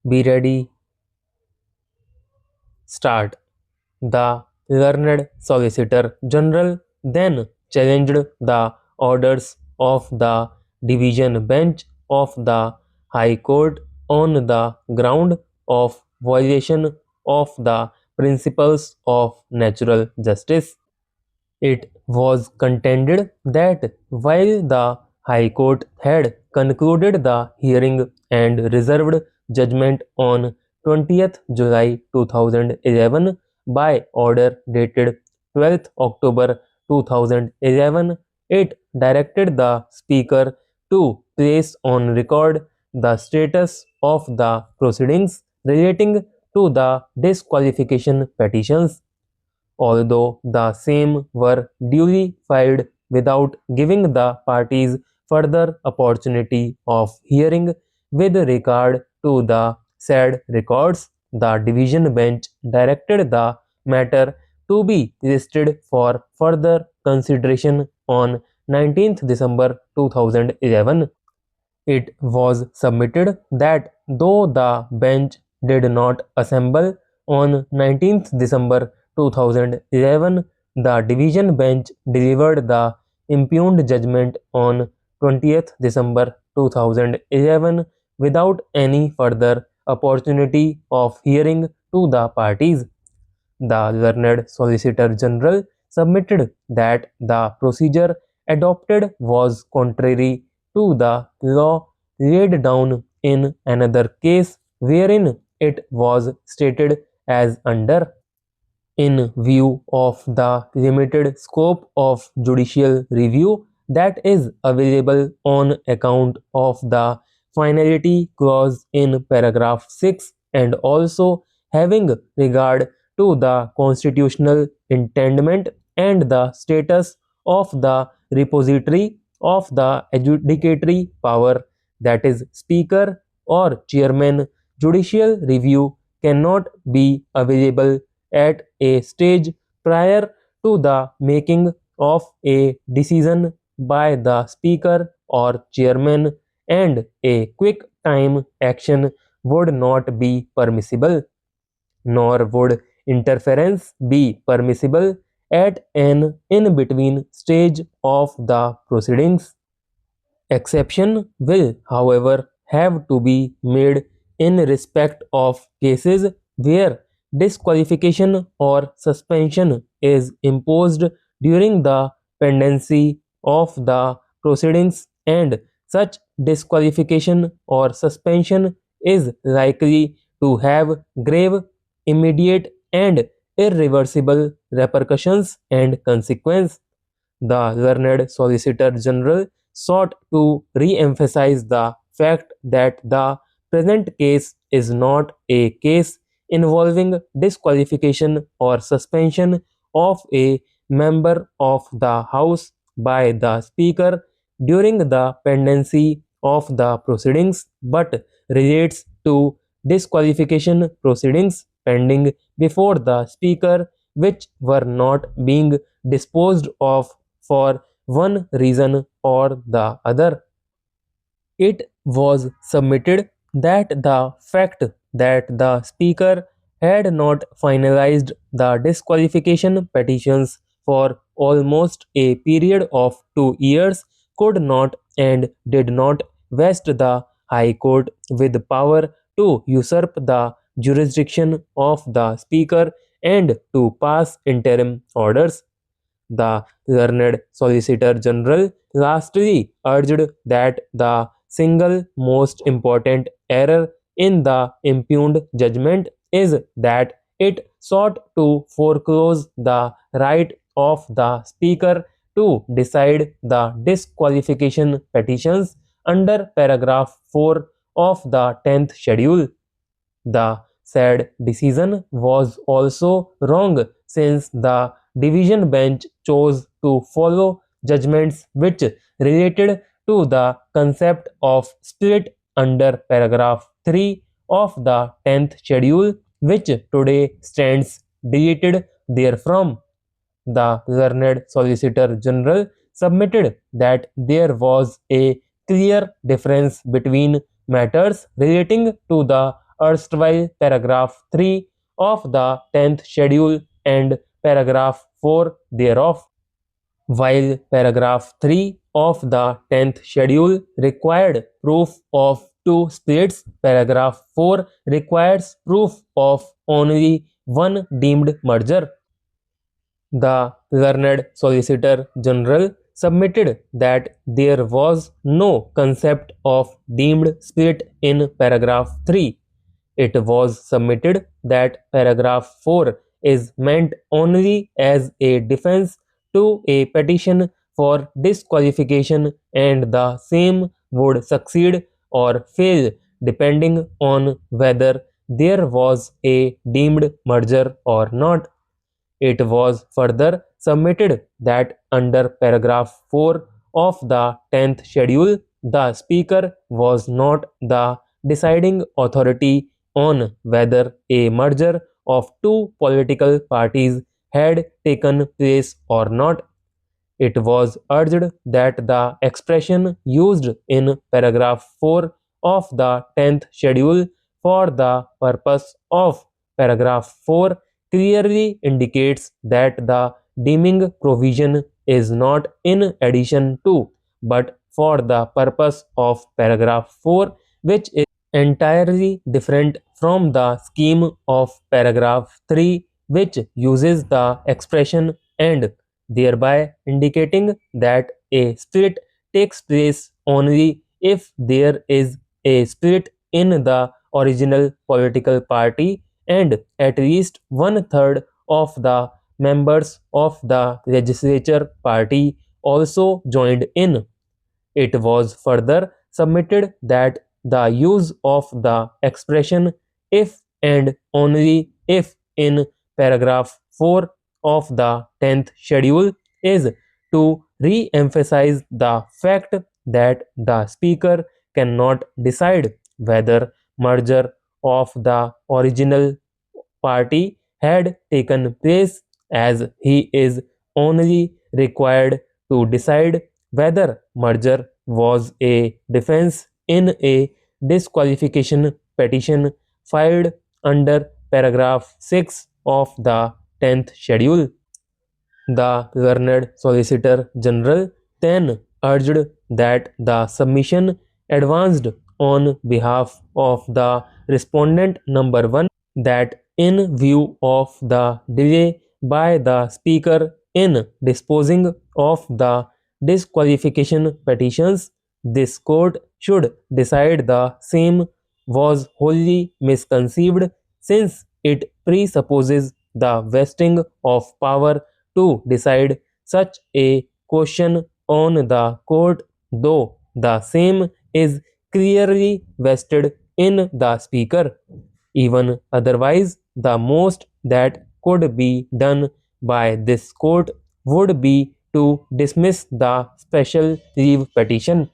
Be ready, start. The learned Solicitor General then challenged the orders of the division bench of the High Court on the ground of violation of the principles of natural justice. It was contended that while the High Court had concluded the hearing and reserved judgment on 20th July 2011 by order dated 12th October 2011, it directed the Speaker to place on record the status of the proceedings relating to the disqualification petitions, although the same were duly filed without giving the parties further opportunity of hearing with regard to the said records. The division bench directed the matter to be listed for further consideration on 19th December 2011. It was submitted that though the bench did not assemble on 19th December 2011, the division bench delivered the impugned judgment on 20th December 2011 without any further opportunity of hearing to the parties. The learned Solicitor General submitted that the procedure adopted was contrary to the law laid down in another case wherein it was stated as under: in view of the limited scope of judicial review that is available on account of the finality clause in paragraph 6, and also having regard to the constitutional intendment and the status of the repository of the adjudicatory power, that is speaker or chairman, judicial review cannot be available at a stage prior to the making of a decision by the speaker or chairman, and a quick time action would not be permissible, nor would interference be permissible at an in between stage of the proceedings. Exception will, however, have to be made in respect of cases where disqualification or suspension is imposed during the pendency of the proceedings, and such disqualification or suspension is likely to have grave, immediate, and irreversible repercussions and consequences. The learned Solicitor General sought to re-emphasize the fact that the present case is not a case involving disqualification or suspension of a member of the House by the Speaker during the pendency of the proceedings, but relates to disqualification proceedings pending before the Speaker which were not being disposed of for one reason or the other. It was submitted that the fact that the Speaker had not finalized the disqualification petitions for almost a period of 2 years could not and did not vest the High Court with power to usurp the jurisdiction of the Speaker and to pass interim orders. The learned Solicitor General lastly urged that the single most important error in the impugned judgment is that it sought to foreclose the right of the Speaker to decide the disqualification petitions under paragraph 4 of the 10th schedule. The said decision was also wrong since the division bench chose to follow judgments which related to the concept of split under paragraph 3 of the 10th schedule, which today stands deleted therefrom. The learned Solicitor General submitted that there was a clear difference between matters relating to the erstwhile paragraph 3 of the 10th schedule and paragraph 4 thereof. While paragraph 3 of the 10th schedule required proof of two splits, paragraph 4 requires proof of only one deemed merger. The learned Solicitor General submitted that there was no concept of deemed split in paragraph 3. It was submitted that paragraph 4 is meant only as a defense to a petition for disqualification and the same would succeed or fail depending on whether there was a deemed merger or not. It was further submitted that under paragraph 4 of the 10th schedule, the Speaker was not the deciding authority on whether a merger of two political parties had taken place or not. It was urged that the expression used in paragraph 4 of the 10th schedule for the purpose of paragraph 4 clearly indicates that the deeming provision is not in addition to but for the purpose of paragraph 4, which is entirely different from the scheme of paragraph 3, which uses the expression and, thereby indicating that a split takes place only if there is a split in the original political party and at least one third of the members of the legislature party also joined in. It was further submitted that the use of the expression if and only if in paragraph 4 of the 10th schedule is to re emphasize the fact that the Speaker cannot decide whether merger of the original party had taken place, as he is only required to decide whether merger was a defense in a disqualification petition filed under paragraph 6 of the 10th schedule. The learned Solicitor General then urged that the submission advanced on behalf of the respondent number 1 that in view of the delay by the Speaker in disposing of the disqualification petitions, this court should decide the same was wholly misconceived since it presupposes the vesting of power to decide such a question on the court, though the same is clearly vested in the Speaker. Even otherwise, the most that could be done by this court would be to dismiss the special leave petition.